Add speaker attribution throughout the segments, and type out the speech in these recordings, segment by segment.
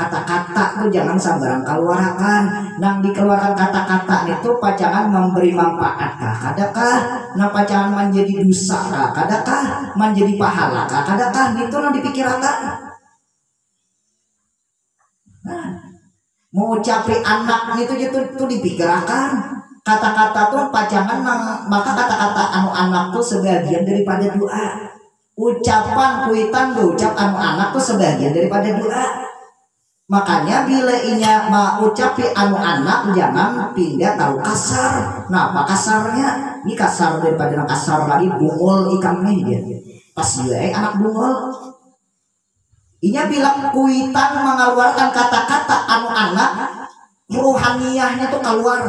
Speaker 1: Kata-kata tuh jangan sambarang keluarkan. Nang dikeluarkan kata-kata itu pacangan memberi manfaat kah? Kadakah? Nah pacangan menjadi dosa kah? Kadakah? Menjadi pahala kah? Kadakah? Itu nang dipikirkan. Nah, mau ucapi anak itu dipikirkan. Kata-kata tuh pacangan maka kata-kata anu anak tuh sebagian daripada doa. Ucapan kuitan ucap anu anak tuh sebagian daripada doa. Makanya bila inya mau ucapi anu anak jangan pindah tahu kasar. Nah apa kasarnya? Ini kasar daripada kasar lagi bungul ikan nih dia. Pas dia anak bungul. Inya bilang kuitan mengeluarkan kata-kata anu anak, ruhaniyahnya tuh keluar.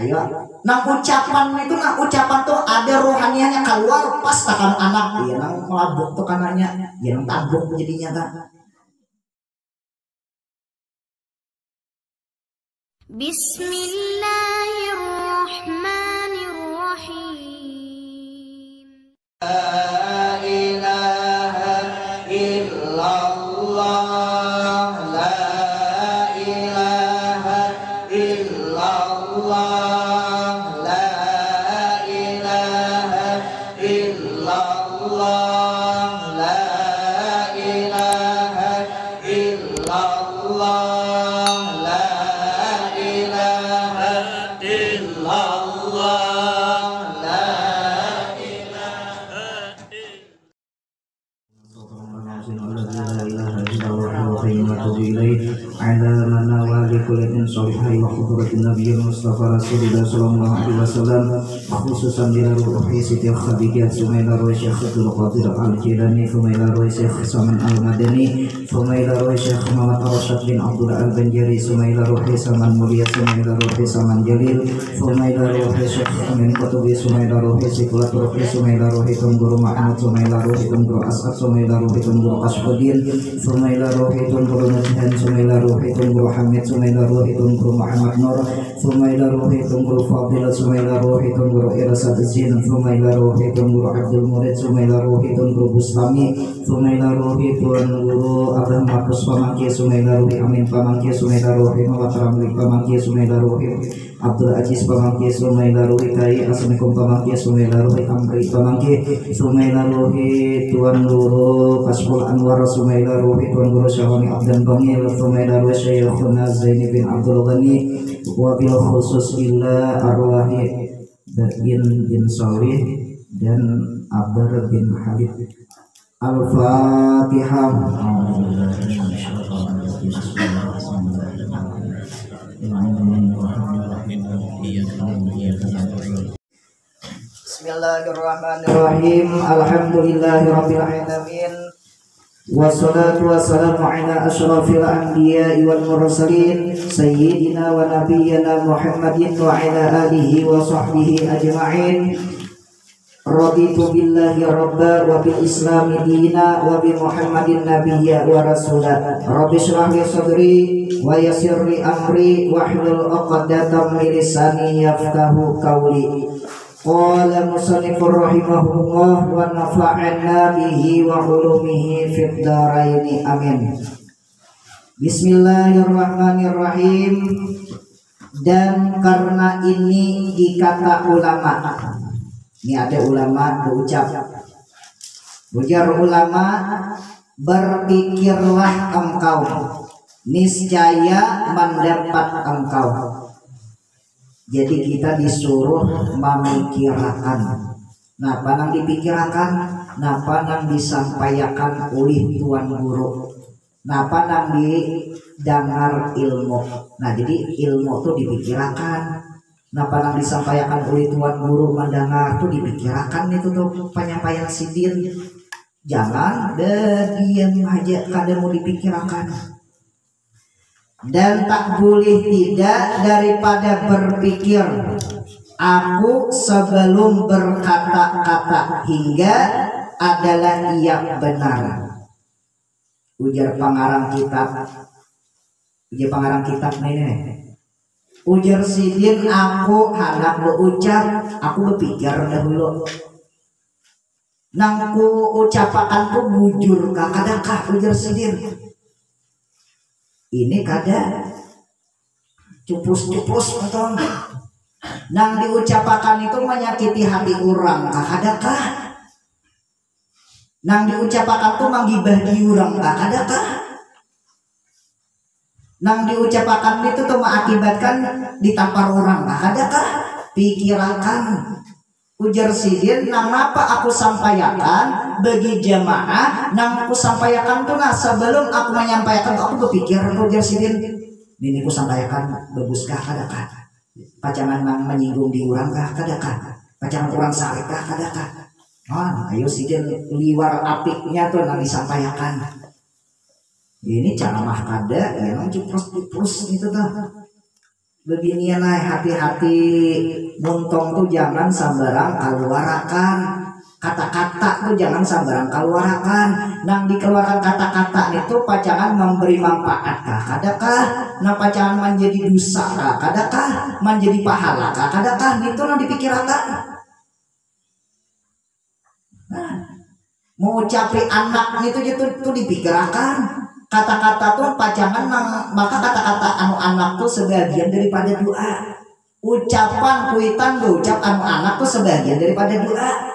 Speaker 1: Ayo, nang ucapan itu ucapan tuh ada rohanianya keluar pas takkan anak. Iya nang melabuk tuh kanannya, ya nang tabuk jadinya kan.
Speaker 2: Bismillahirrahmanirrahim. La ilaha illallah, la ilaha illallah, la ilaha illallah, la ilaha illallah.
Speaker 3: على من ولكل صالح وحضرة النبي المصطفى رسول الله صلى الله عليه وسلم خصوصا إلى روح سيدي خديجة ثم إلى روح شيخ عبد القادر الجيلاني ثم إلى روح شيخ سمن المدني ثم إلى روح شيخ محمد رشاد بن عبد الله البنجري ثم إلى روح سمن موليا ثم إلى روح سمن جليل ثم إلى روح شيخ من قطبي ثم إلى روح سيكولات روح ثم إلى روح تنظر محمد ثم إلى روح تنظر أسعد ثم إلى روح تنظر أشقدين ثم إلى روح تنظر نجهان ثم إلى روح تنظر حميد ثم إلى روح تنظر محمد نور ثم إلى روح تنظر فاضل ثم إلى روح تنظر إرسال الزين ثم إلى روح تنظر عبد المريد ثم إلى روح تنظر بستامي ثم إلى روح تنظر أبراهيم Markus Pamangki ثم إلى روح أمين Pamangki ثم إلى روح Muhammad Ramli Pamangki ثم إلى روح Abdul Aziz Pamangki ثم إلى روح Kai Asmikum Pamangki ثم إلى روح Amri Pamangki ثم إلى روح Tuan Guru Kasful Anwar ثم إلى روح Tuan Guru Syahwani Abdan Bangil ثم إلى روح Syekhuna Zaini bin Abdul Ghani wabil khusus illa arwahi bin Salih dan Abdar bin Halid. Al-Fatihah.
Speaker 1: Bismillahirrahmanirrahim. Alhamdulillahirabbil alamin. Wassalatu wassalamu ala asyrafil anbiya'i wal mursalin sayyidina wa nabiyyina Muhammadin wa ala alihi wa sahbihi ajma'in. Raditu billahi rabba wa bil islami dina wa bi Muhammadin nabiyya wa rasula. Rabbi shrah li sadri wa yassir li amri wahlul 'uqdatam min lisani yafqahu qawli. Qala musannifur rahimahullah wa nafa'ana bihi wa ulumihi fid dharain amin. Bismillahirrahmanirrahim. Dan karena ini dikata ulama, ini ada ulama berucap, ujar ulama, berpikirlah engkau, niscaya mendapat engkau. Jadi kita disuruh memikirkan. Napa nang dipikirkan, napa nang disampaikan oleh tuan guru, napa nang didengar ilmu. Nah jadi ilmu itu dipikirkan. Napa nang disampaikan oleh tuan guru mendengar itu dipikirkan. Itu tuh penyampaian sidin. Jangan diam aja kadang mau dipikirkan. Dan tak boleh tidak daripada berpikir aku sebelum berkata-kata hingga adalah ia benar. Ujar pengarang kitab, nih. Ujar sidin aku hendak berucap, aku berpikir dahulu. Nangku ucapakan ku bujur kakadakah ujar sidin. Ini kada cupus-cupus betul. Nang diucapakan itu menyakiti hati orang, kadakah? Nang diucapakan itu menggibah di orang, kadakah? Nang diucapakan itu tuh mengakibatkan ditampar orang, kadakah? Pikirakan. Ujar sidin, nang apa aku sampaikan bagi jamaah, nang aku sampaikan tuh nah sebelum aku menyampaikan aku berpikir, ujar sidin, ini aku sampaikan baguskah kadakah? Pacangan nang menyinggung di orang kah kadakah? Pacangan orang sakit kah kadakah? Ayo sidin liwar apiknya tuh nang disampaikan. Ini ceramah kada, yang cupros gitu tuh. Begini naik hati-hati muntong tuh jangan sambarang keluarakan kata-kata tuh jangan sambarang keluarakan. Nang dikeluarkan kata-kata itu pacangan memberi manfaat kah kadakah? Nah pacangan menjadi dosa kah kadakah? Menjadi pahala kah kadakah? Itu nang dipikirkan. Nah, mau capai anak itu dipikirkan. Kata-kata tuh pacangan maka kata-kata anu anak tuh sebagian daripada doa. Ucapan kuitan ucap anu anak tuh sebagian daripada doa.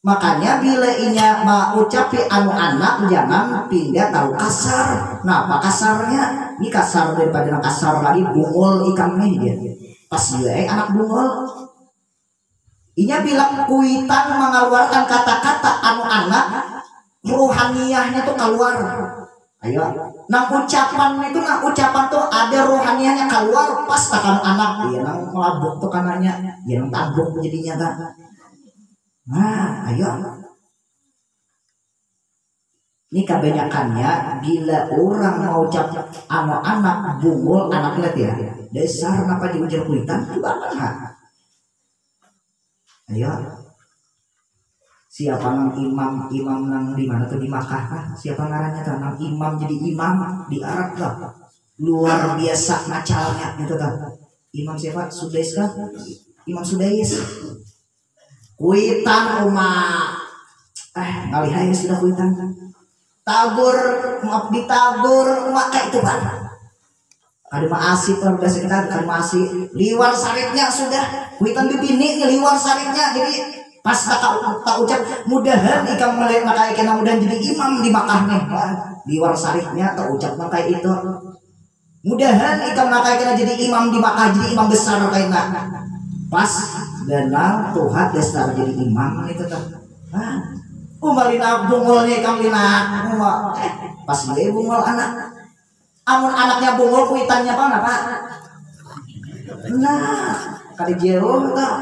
Speaker 1: Makanya bila inya mau ucapi anu anak jangan pindah tahu kasar. Nah apa kasarnya? Ini kasar daripada kasar lagi bungul ikan nih dia. Pas dia anak bungul. Inya bilang kuitan mengeluarkan kata-kata anu anak rohaniyahnya tuh keluar. Ayo, nang ucapan itu tuh ada rohanianya keluar pas takkan anak dia nang melabuk tuh kanannya, dia nang tabuk jadinya kan. Nah, ayo. Ini kebanyakannya bila orang mau ucap anak bungul anak lihat ya, dasar kenapa diujar kuitan itu apa? Ayo. Siapa nang imam nang di mana tuh di Makkah kah? Siapa ngarannya tuh nang imam jadi imam di Arab lah. Luar biasa macalnya gitu kan. Imam siapa? Sudais kah? Imam Sudais. Kuitan umat. Ngalihai sudah kuitan. Tabur, maaf ditabur umat kayak itu kan. Ada maasih tuh udah sekitar ada maasih. Liwar saritnya sudah. Kuitan bibini liwar saritnya jadi pas tak ucap mudahan ikam mulai makai kena mudahan jadi imam di Makkah nih di luar syarifnya tak ucap makai itu mudahan ikam makai kena jadi imam di Makkah jadi imam besar kayaknya pas benar Tuhan dasar jadi imam itu tuh umalina bungulnya ikam lina pas dia bungul anak amun anaknya bungul kuitannya apa pak nah kali jero tak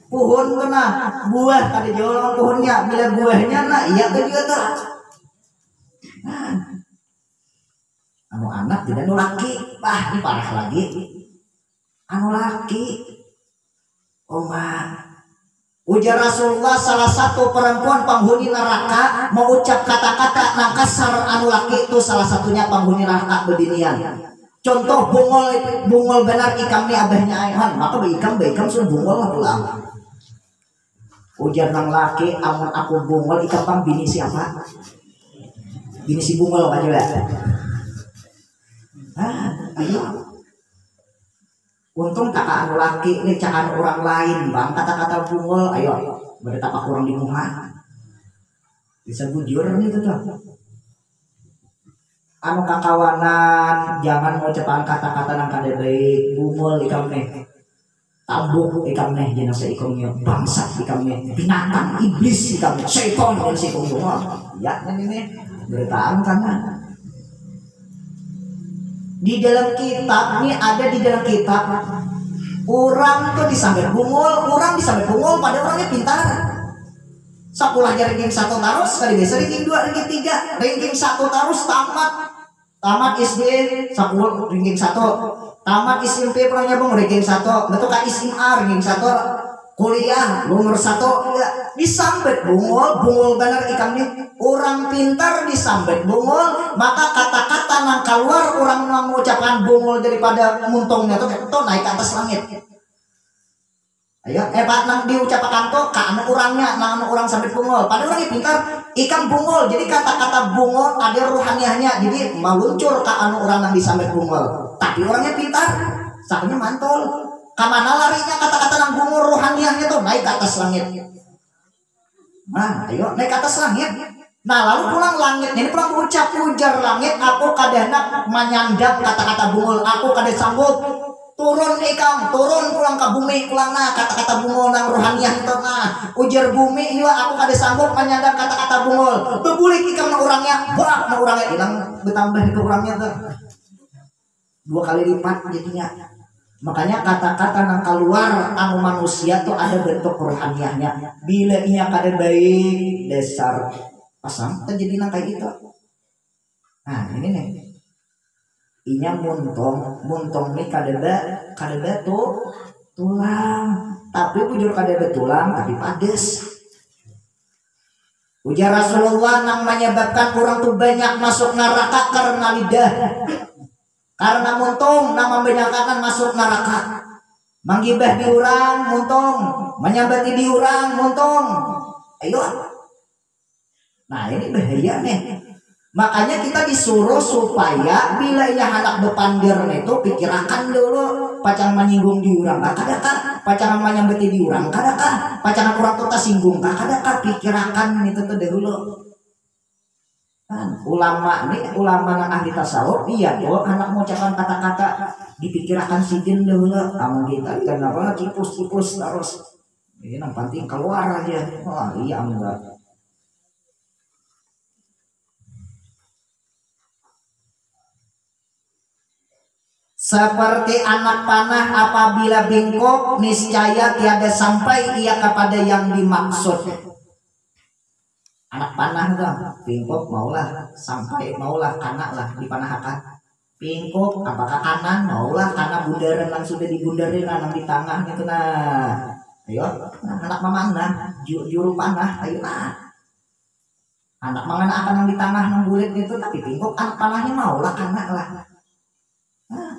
Speaker 1: pohon kena buah kada jual pohonnya bila buahnya nah iya kan juga tuh anu anak tidak anu laki ini parah lagi anu laki ujar Rasulullah salah satu perempuan penghuni neraka mengucap kata-kata nang kasar anu laki itu salah satunya penghuni neraka bedinian. Contoh bungol benar ikam nih abahnya ayhan maka ikam sudah bungol lah pulang. Ujar nang laki amun aku bungol ikam pang bini siapa? Bini si bungol aja ya. Ayo. Untung takaan laki ini cakan orang lain bang kata-kata bungol ayo bertapak kurang di muka. Bisa bujur nih tuh. Anu kakawanan jangan mau cepat kata-kata nang kada baik bungol ikam nih. Tabuk ikam nih jenazah ikomnya bangsat ikam nih binatang iblis ikam setan dan si ikom semua ya ini beritahu karena di dalam kitab ini ada di dalam kitab orang tuh disambut bungul pada orangnya pintar sekolah ranking 1 tarus kali biasa ranking 2 ranking 3 ranking 1 tarus tamat SD sekolah ranking 1 tamat SMP pernah nyambung ranking 1 betul kan SMA ranking 1 kuliah nomor 1 ya disambet bungul benar ikam nih orang pintar disambet bungul maka kata-kata nang keluar orang mengucapkan bungul daripada muntongnya tuh naik ke atas langit Ayo, Pak nang diucapakan tuh ka anu urangnya, nang anu urang sampai bungol. Padahal orangnya pintar, ikan bungol. Jadi kata-kata bungol ada ruhaniahnya. Jadi meluncur ka anu urang nang disambet bungol. Tapi orangnya pintar, sakunya mantul. Kamana larinya kata-kata nang bungol ruhaniahnya tuh naik ke atas langit. Nah, ayo naik ke atas langit. Nah, lalu pulang langit. Ini pulang ucap ujar langit. Aku kadang menyandang kata-kata bungol. Aku kadang sambut. Turun ikam, turun pulang ke bumi, pulang nah kata-kata bungol nang rohaniah itu nah ujar bumi iya aku kada sanggup menyandang kata-kata bungol bebulik ikam nang orangnya bak nang orangnya hilang bertambah itu orangnya tuh 2 kali lipat jadinya. Makanya kata-kata nang keluar anu manusia tuh ada bentuk rohaniahnya bila inya kada baik dasar pasang terjadi nang kayak gitu. Nah ini nih inya muntong nih kadeda tuh tulang tapi bujur kadeda tulang tapi pades. Ujar Rasulullah nang menyebabkan orang tuh banyak masuk neraka karena lidah, karena muntong nang membanyakan masuk neraka. Manggibah di urang muntong, menyambati di urang muntong. Ayo, nah ini bahaya nih. Makanya kita disuruh supaya bila ya anak bepandir itu pikirkan dulu pacangan menyinggung di urang kadakah pacangan menyambeti di urang kadakah pacangan kurang tuh singgung kadakah pikirkan itu tuh dulu kan ulama nih ulama yang ahli tasawuf iya tuh anak mengucapkan kata-kata dipikirkan sidin dulu amun kita kenapa kipus terus ini yang penting keluar aja. Oh iya enggak. Seperti anak panah apabila bengkok niscaya tiada sampai ia kepada yang dimaksud. Anak panah tuh bengkok maulah sampai maulah kanak lah dipanahkan. Bengkok apakah kanan maulah karena bundaran yang sudah dibundarin nang di tengah gitu nah. Ayo anak mamana juru panah ayo nah. Anak mangana akan yang di tengah nang bulet itu tapi bengkok anak panahnya maulah kanak lah. Nah.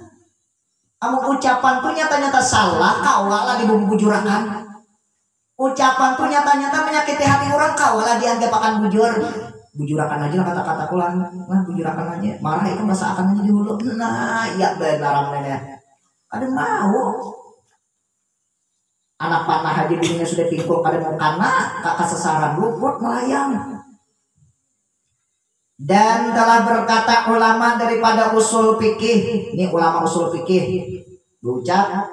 Speaker 1: Amun ucapan tuh nyata-nyata salah kawalah dibujurakan. Ucapan tuh nyata-nyata menyakiti hati orang kawalah dianggap akan bujurakan aja lah kata-kata pulang. Nah bujurakan aja marah itu masa akan aja dulu. Nah iya benar namanya ada mau anak panah aja dirinya sudah pingkuk kada mau kana kakak sesaran luput melayang. Dan telah berkata ulama daripada usul fikih, ini ulama usul fikih berucap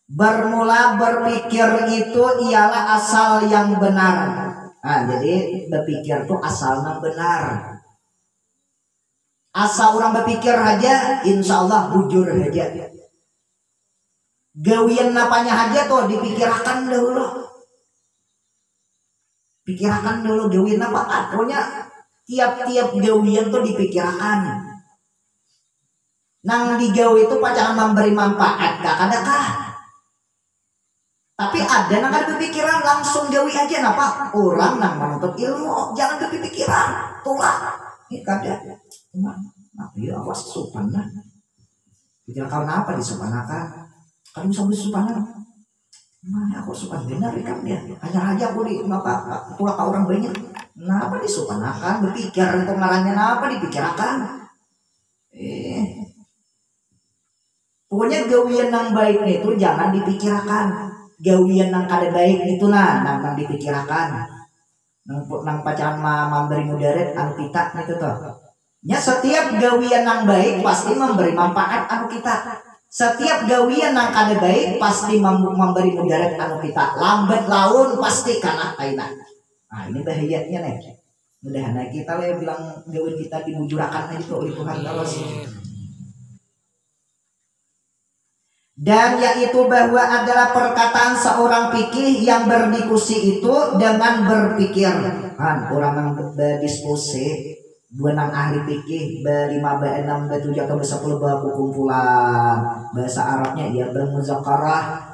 Speaker 1: bermula berpikir itu ialah asal yang benar. Nah, jadi berpikir itu asalnya benar. Asal orang berpikir aja, insya Allah bujur aja. Gawian napanya aja tuh dipikirkan dulu. Pikirkan dulu gawian apa? Pokoknya tiap-tiap gawian tuh dipikirkan. Nang digawi itu pacaran memberi manfaat kadakah? Tapi ada nang ada berpikiran langsung gawi aja napa? Orang nang menuntut ilmu jangan berpikiran. Tulah. Ini kada. Nah, ya awas sopan lah. Pikir kau apa disopanakan? Kan bisa disopanan. Nah, aku sopan benar kan dia. Hanya aja aku di maka tulah kau orang banyak. Napa disopanakan? Berpikir itu ngarannya napa dipikirkan? Pokoknya gawian yang baik itu jangan dipikirkan. Gawian yang kada baik itu nah nang dipikirkan. Nang pacaran memberi mudarat anu kita itu tuh. Ya setiap gawian yang baik pasti memberi manfaat anu kita. Setiap gawian yang kada baik pasti memberi mudarat anu kita. Lambat laun pasti kana aina. Nah ini bahayanya nih. Mudah-mudahan kita lah bilang gawian kita dibujurakan itu oleh Tuhan terus. Dan yaitu bahwa adalah perkataan seorang fikih yang berdiskusi itu dengan berpikir. Kan orang yang berdiskusi dua nang ahli fikih berlima enam bertujuh atau bersepuluh buku kumpulan bahasa Arabnya ia bermuzakarah.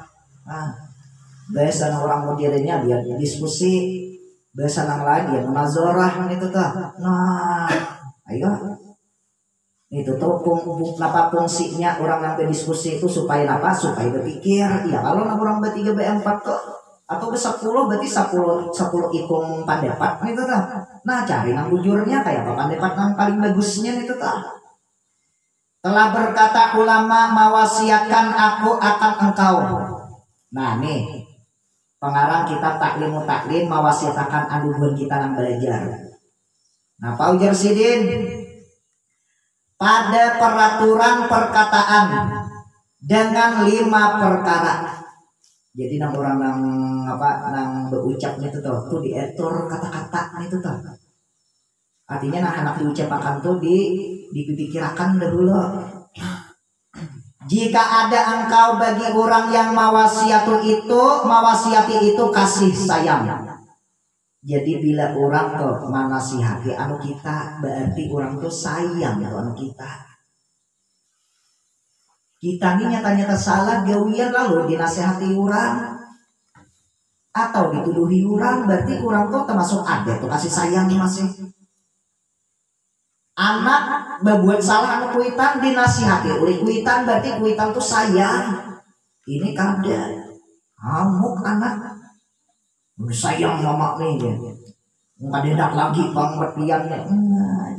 Speaker 1: Bahasa orang modernnya dia diskusi. Bahasa nang lain dia munazarah itu tuh. Nah, ayo. Itu tuh apa fungsinya orang yang berdiskusi itu supaya apa? Supaya berpikir. Ya kalau orang bertiga berempat kok atau bersepuluh berarti sepuluh ikung pandepat itu tuh. Nah cari yang bujurnya kayak apa pandepat yang paling bagusnya itu tuh. Telah berkata ulama mewasiatkan aku akan engkau. Nah nih pengarang kitab Taklimu Taklim mewasiatkan aduan kita yang belajar. Nah Pak Ujar Sidin pada peraturan perkataan dengan 5 perkara. Jadi nang orang nang apa nang berucapnya itu tuh diatur kata-kata itu tuh. Artinya nah anak diucapkan tuh dipikirkan dahulu. Jika ada engkau bagi orang yang mawasiati itu kasih sayang. Jadi bila orang tuh manasihati anu kita berarti orang tuh sayang anu kita. Kita ini nyata-nyata salah gawian lalu dinasihati orang atau dituduhi orang berarti orang tuh termasuk ada tuh kasih sayang masih. Anak berbuat salah anu kuitan dinasihati oleh kuitan berarti kuitan tuh sayang. Ini kada amuk anak sayang mama nih ya. Nggak dedak lagi pengertiannya.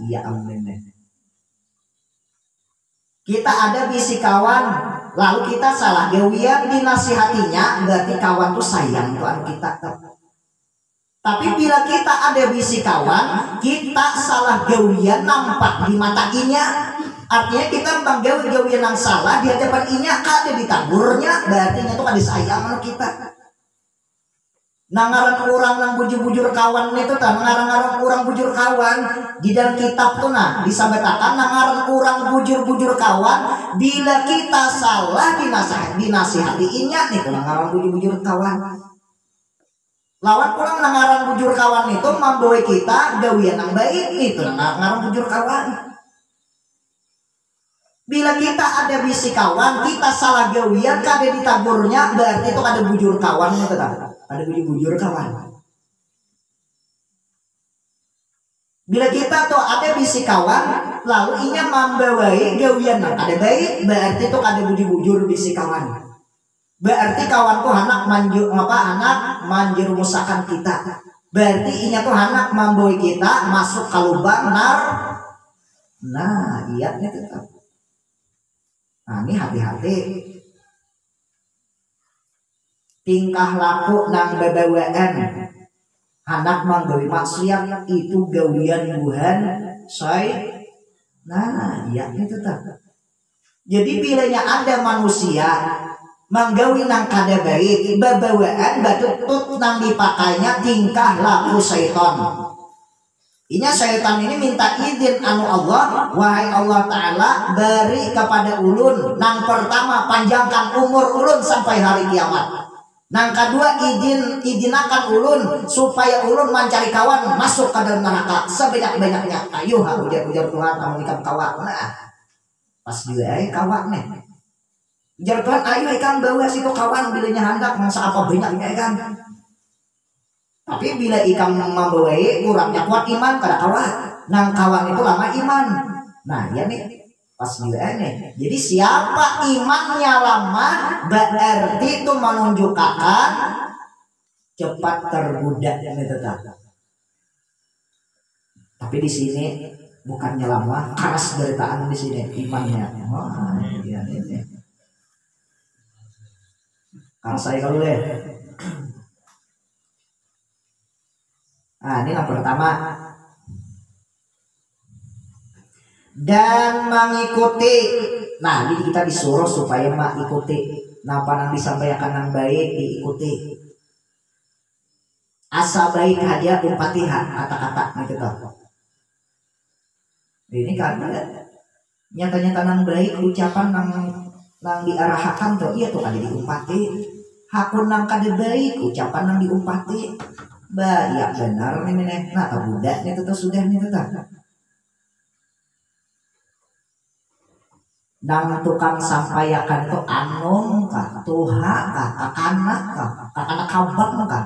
Speaker 1: Iya amin. Kita ada bisi kawan, lalu kita salah gawian dinasihatinya, berarti kawan tuh sayang tuh anu kita. Tapi bila kita ada bisi kawan, kita salah gawian nampak di mata inya. Artinya kita gawian yang salah di hadapan inya, kada ditagurnya, berarti itu kada sayang anu kita. Nangaran orang nang bujur-bujur kawan itu kan ngarang-ngarang orang bujur kawan di dalam kitab tuh nah disabetakan nangaran orang bujur-bujur kawan bila kita salah dinasihatiinnya nih tuh nangaran bujur-bujur kawan lawan orang nangaran bujur kawan itu membawa kita gawian yang baik nih tuh nangaran bujur kawan. Bila kita ada bisi kawan kita salah gawian kada ditagurnya berarti itu kada bujur kawan itu kan. Ada bujur kawan. Bila kita tuh ada bisi kawan, lalu inya membawai gawian yang ada baik, berarti tuh ada bujur bisi kawan. Berarti kawan tuh anak manjur musakan kita. Berarti inya tuh anak membawa kita masuk ke lubang nar. Nah, iya nih tetap. Nah, ini hati-hati. Tingkah laku nang bebewaan anak manggawi maksiat itu gawian Tuhan nah iya itu tetap. Jadi bilanya ada manusia manggawi nang kada baik bebewaan batutut nang dipakainya tingkah laku syaitan. Inya syaitan ini minta izin anu Allah, wahai Allah Ta'ala beri kepada ulun nang pertama panjangkan umur ulun sampai hari kiamat. Nang kedua izinakan ulun supaya ulun mencari kawan masuk ke dalam neraka sebanyak-banyaknya. Ayo ujar Tuhan kamu nikam kawan. Nah, pas juga kawan nih. Ujar Tuhan ayo ikan bawa situ kawan bilanya hendak masa apa banyaknya ikan. Tapi bila ikan membawa kurangnya kuat iman pada kawan. Nang kawan itu lama iman. Nah ya nih. Pas juga nih. Jadi siapa imannya lama berarti itu menunjukkan cepat terbudak tetap. Tapi di sini bukannya lama, keras beritaan di sini imannya. Wah, iya ini. Kalau saya kalau deh. Nah, ini yang pertama. Dan mengikuti. Nah, jadi kita disuruh supaya mengikuti. Napa yang disampaikan yang baik diikuti. Asa baik aja umpatiha kata-kata gitu toh. Ini karena nyata-nyata yang baik ucapan yang diarahkan tuh iya tuh ada diumpati. Hakun yang kada baik ucapan yang diumpati. Ya benar nih. Nah, tak budak nih tuh sudah nih tuh. Nang tukang sampaikan itu anung kah, tuha kah, kakanak kah, kakanak kabang kah,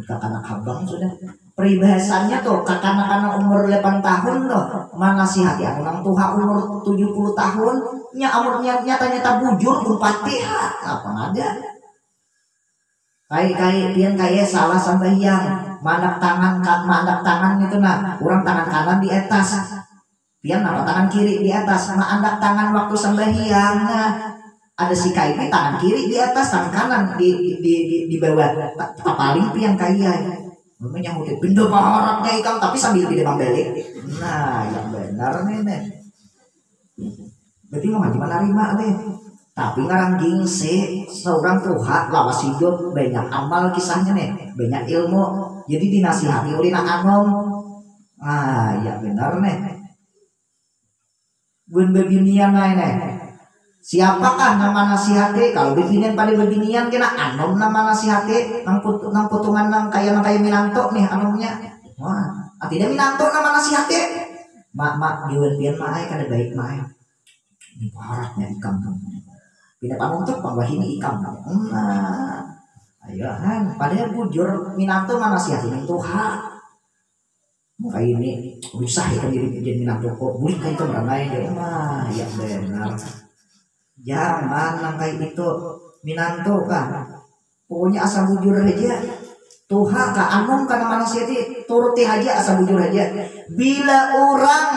Speaker 1: kakanak kabang sudah. Peribahasannya tuh kakana-kana umur 8 tahun tuh manasihati anu nang tuha umur 70 tahun nya amurnya nyata-nyata bujur pun Fatihah apa ada. Kai pian kaya salah sambahyang mandak tangan itu nah urang tangan kanan di atas pian apa tangan kiri di atas mandak tangan waktu sambahyang nah ada si kai tangan kiri di atas tangan kanan di bawah paling pian kaya namanya udah benda baharaknya ikan tapi sambil tidak balik. Nah yang benar nih berarti mah gimana rima nih tapi ngarang gingse seorang tuha lawas hidup banyak amal kisahnya nih banyak ilmu jadi dinasihati oleh nak anom. Ah ya benar nih bun bebinian nih siapakah nama nasihati kalau bebinian pada bebinian kena anom nama nasihati nang putungan nang kaya minanto nih anomnya wah tidak minanto nama nasihati mak diwan pian maai kada baik maai ini baratnya ikam pindah panuntut pangwahini ikam nah ayo kan padahal bujur minanto mana nasihati ning tuha maka ini usah ikan diri jadi minanto kok boleh kan itu merangai ya mah ya benar. Jangan nang kayak itu minanto kan pokoknya asal bujur aja tuha ka anom kana manasihati turuti aja asal bujur aja bila orang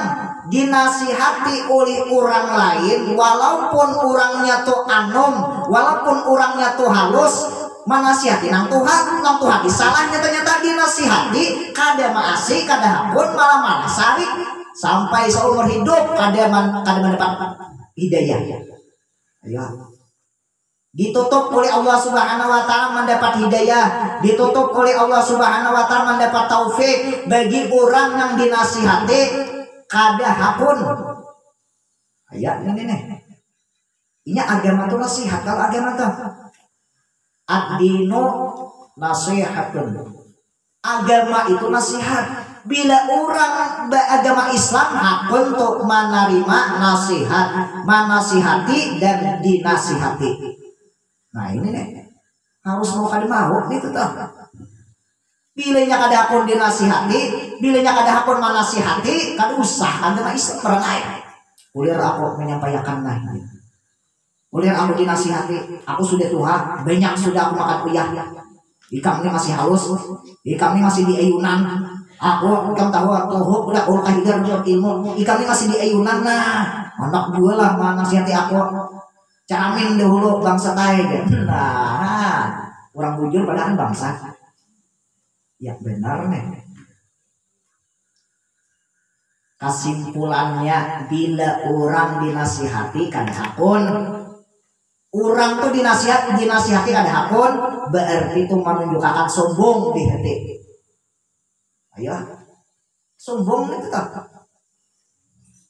Speaker 1: dinasihati oleh orang lain walaupun orangnya tuh anom walaupun orangnya tuh halus manasihati nang tuha disalahnya ternyata dinasihati kada maasi kada hapun malah sari sampai seumur hidup kada mendapat hidayah. Ya. Ditutup oleh Allah Subhanahu wa taala mendapat hidayah, ditutup oleh Allah Subhanahu wa taala mendapat taufik bagi orang yang dinasihati kada hapun. Ayat ini nih. Ini agama tuh nasihat kalau agama tuh. Ad-dinu nasihatun. Agama itu nasihat. Bila orang beragama Islam hak untuk menerima nasihat, menasihati dan dinasihati. Nah ini nih harus mau kada mau nih tuh. Bilanya kada hakun dinasihati, bilanya kada hakun menasihati, kada usah agama Islam perangai. Ulir aku menyampaikan nah. Ulir aku dinasihati, aku sudah tua, banyak sudah aku makan uyah. Ikam ini masih halus, ikam ini masih di ayunan. Aku kan tahu aku udah kahidar ilmu ikan ini masih di ayunan nah anak dua lah mana nasihati aku caramin dahulu bangsa Thailand nah orang bujur padahal bangsa ya benar nih kesimpulannya bila orang dinasihati kada hakun orang tuh dinasihati kada hakun berarti itu menunjukkan sombong di hati. Ayo, sombong itu tak.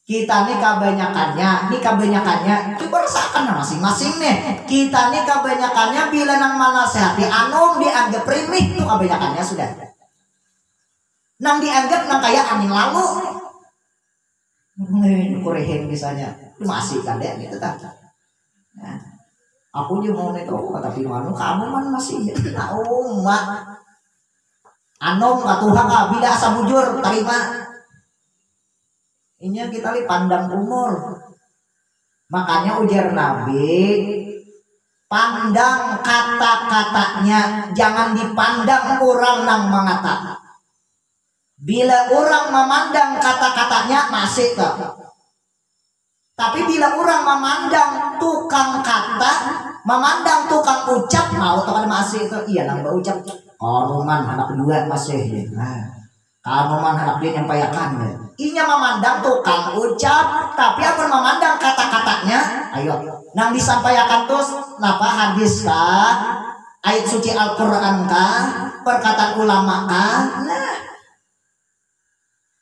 Speaker 1: Kita nih kebanyakannya, coba rasakan masing-masing nih. Kita nih kebanyakannya bila nang manasihati anom dianggap remeh tuh kebanyakannya sudah. Nang dianggap nang kayak angin lalu. Kurehin misalnya, masih kan deh gitu tak. Nah, aku juga mau nih tahu tapi kamu man masih mak. Anom katuha ka bila asa bujur terima. Inya kita li pandang umur. Makanya ujar Nabi, pandang kata-katanya, jangan dipandang orang nang mengata. Bila orang memandang kata-katanya masih tak. Tapi bila orang memandang tukang kata, memandang tukang ucap, mau tekan masih itu iya nang ucap. Kanuman anak kedua masih nah, kanuman anak dia nyampaikan ya. Inya memandang tukang ucap tapi apa memandang kata-katanya ayo nang disampaikan terus napa hadis kah ayat suci Al-Quran kah perkataan ulama kah nah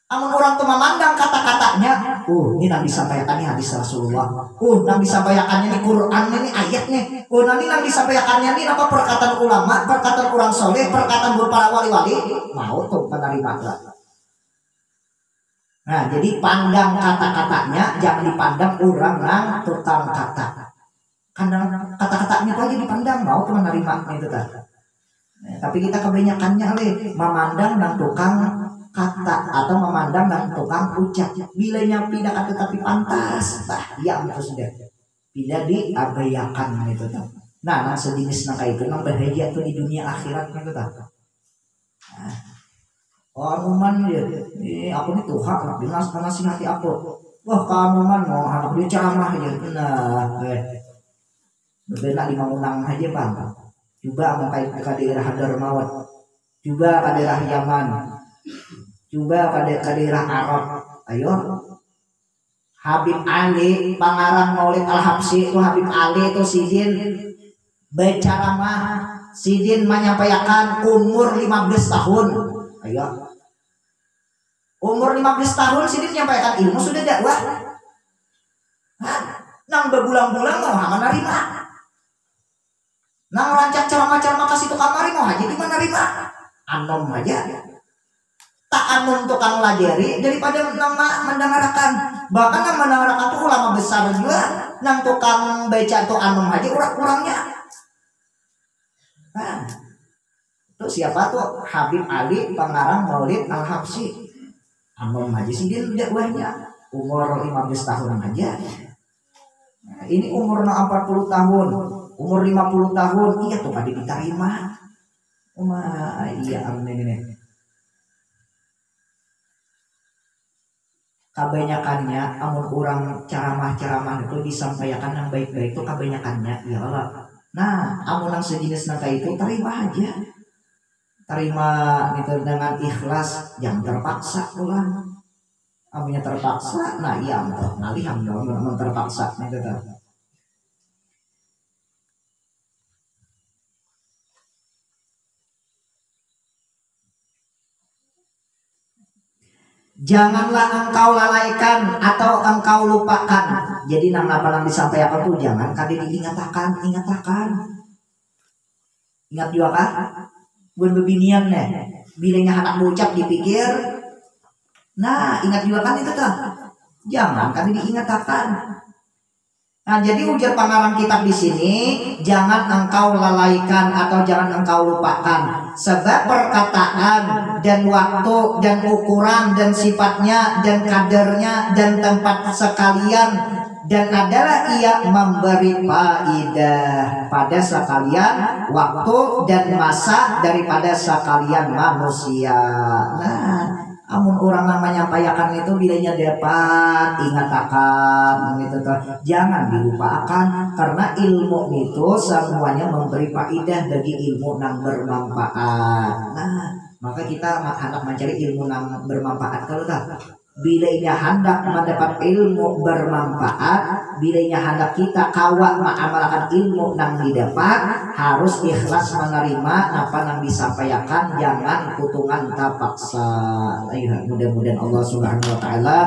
Speaker 1: amun orang tuh memandang kata-katanya ini nang disampaikannya hadis Rasulullah nang disampaikannya ini Quran ini ayatnya nanti nang disampaikannya ini apa perkataan ulama perkataan orang soleh perkataan para wali-wali mau tuh penerima lah. Nah jadi pandang kata-katanya jangan dipandang orang nang tukang kata karena kata-katanya itu aja dipandang mau tuh menerima itu kan Tapi kita kebanyakannya memandang dan tukang kata atau memandang dan tukang ucap. Bilanya pindah kata tapi pantas, ya itu sudah pindah diabayakan gitu tuh. Nah, sejenis nangka itu nang bahaya tuh di dunia akhirat gitu tuh. Kamu man ya, aku ini Tuhan, dinas nasihati aku. Wah kamu man mau anak dia ceramah ya, nah, berbeda di Mangunang aja bang. Coba mau kayak ke daerah Hadramaut, coba ke daerah Yaman, coba ke daerah Arab. Ayo, Habib Ali, pangarang Maulid Al-Habsyi itu Habib Ali itu sidin berceramah, sidin menyampaikan umur 15 tahun. Ayo, umur 15 tahun sidin menyampaikan ilmu sudah dakwah. Nang berbulan-bulan mau menerima. Nang rancak ceramah-ceramah kasih tukang mari mau aja di mana rima anom aja tak anom tukang lajari daripada nama mendengarkan. Bahkan yang mendengarkan tuh ulama besar juga nang tukang baca tuh anom aja kurang-kurangnya. Nah, itu siapa tuh? Habib Ali pengarang Maulid Al-Habsyi. Anom aja sih dia dakwahnya umur 15 tahun aja. Nah, ini umur 40 tahun, umur 50 tahun, iya tuh pada diterima. Iya amin ini. Kebanyakannya amun orang ceramah-ceramah itu disampaikan yang baik-baik itu kebanyakannya ya Allah. Nah, amun yang sejenis nangka itu terima aja. Terima itu dengan ikhlas, jangan terpaksa pulang. Amunnya terpaksa, nah iya ngaliham dong terpaksa gitu tuh. Janganlah engkau lalaikan atau engkau lupakan. Jadi nang apa nang disampaikan tuh jangan kali diingatakan. Ingat juga kan? Buat bebinian nih. Bilanya anak bocap dipikir. Nah, ingat juga kan itu tuh. Jangan kali diingatakan. Nah, jadi ujar pengarang kitab di sini, jangan engkau lalaikan atau jangan engkau lupakan, sebab perkataan dan waktu dan ukuran dan sifatnya dan kadarnya dan tempat sekalian dan adalah ia memberi faidah pada sekalian waktu dan masa daripada sekalian manusia. Nah, amun orang namanya menyampaikan itu bilanya dapat ingatakan gitu tuh. Jangan dilupakan karena ilmu itu semuanya memberi faidah bagi ilmu yang bermanfaat. Nah, maka kita hendak mencari ilmu yang bermanfaat kalau tak. Bilanya hendak mendapat ilmu bermanfaat, bilanya hendak kita kawat mengamalkan ilmu yang didapat, harus ikhlas menerima apa yang disampaikan, jangan kutungan terpaksa. Ayo, mudah-mudahan Allah Subhanahu wa taala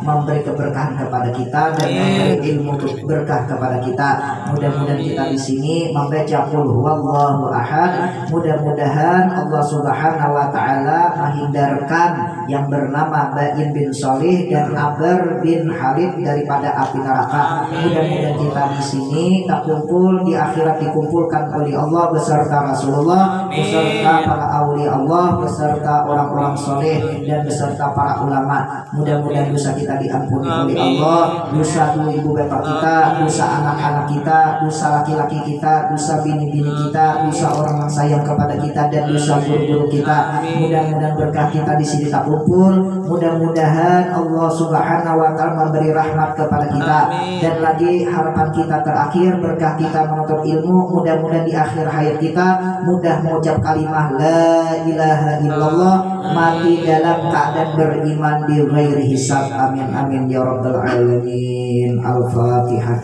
Speaker 1: memberi keberkahan kepada kita dan memberi ilmu berkah kepada kita. Mudah-mudahan kita di sini membaca qul huwallahu ahad. Mudah-mudahan Allah Subhanahu wa taala menghindarkan yang bernama Bain bin Solih dan Abar bin Halid daripada api neraka. Mudah-mudahan kita di sini tak kumpul di akhirat dikumpulkan oleh Allah beserta Rasulullah, beserta para aulia Allah, beserta orang-orang soleh dan beserta para ulama. Mudah-mudahan dosa kita diampuni oleh Allah, dosa ibu bapak kita, dosa anak-anak kita, dosa laki-laki kita, dosa bini-bini kita, dosa orang yang sayang kepada kita dan dosa guru-guru kita. Mudah-mudahan berkah kita di sini tak kumpul. Mudah-mudahan Allah Subhanahu wa taala memberi rahmat kepada kita. Dan lagi harapan kita terakhir berkah kita menuntut ilmu, mudah-mudahan di akhir hayat kita mudah mengucap kalimah la ilaha illallah, mati dalam keadaan beriman di ghairi hisab. Amin amin ya rabbal alamin. Al-Fatihah.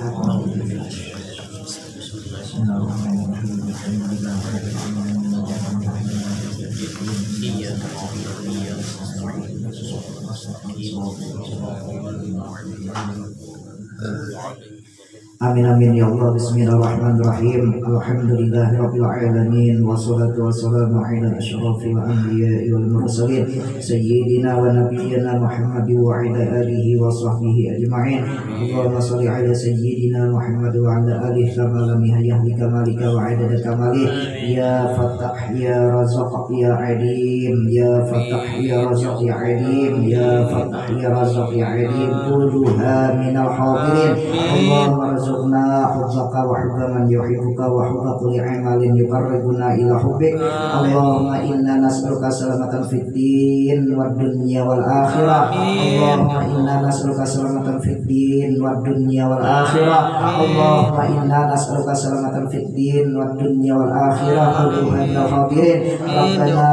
Speaker 3: Amin amin ya Allah. Bismillahirrahmanirrahim. Alhamdulillahirabbil alamin wassalatu wassalamu ala asyrafil anbiya'i wal mursalin sayyidina wa nabiyyina Muhammad wa ala alihi wa sahbihi ajma'in. Allahumma shalli ala sayyidina Muhammad wa ala alihi kama lam yahdi kamalika wa adada kamalih. Ya Fattah ya Razzaq ya Alim, ya Fattah ya Razzaq ya Alim, ya Fattah ya Razzaq ya Alim. Kulluha minal hadirin. Allahumma warzuqna hubbaka wa hubba man yuhibbuka wa hubba kulli amalin yuqarribuna ila hubbik. Allahumma inna nas'aluka salamatan fid din wad dunya wal akhirah. Allahumma inna nas'aluka salamatan fid din wad dunya wal akhirah. Allahumma inna nas'aluka salamatan fid din wad dunya wal akhirah. Kulluhan hadirin. Rabbana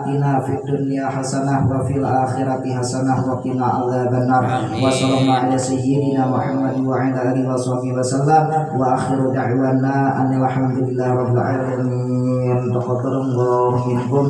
Speaker 3: atina fid dunya hasanah wa fil akhirati hasanah wa qina adzabannar. Wa sallallahu ala sayyidina Muhammad wa ala alihi wa sahbihi wasallam wa akhiru da'wana alhamdulillahi rabbil alamin. Taqabbalallahu minkum.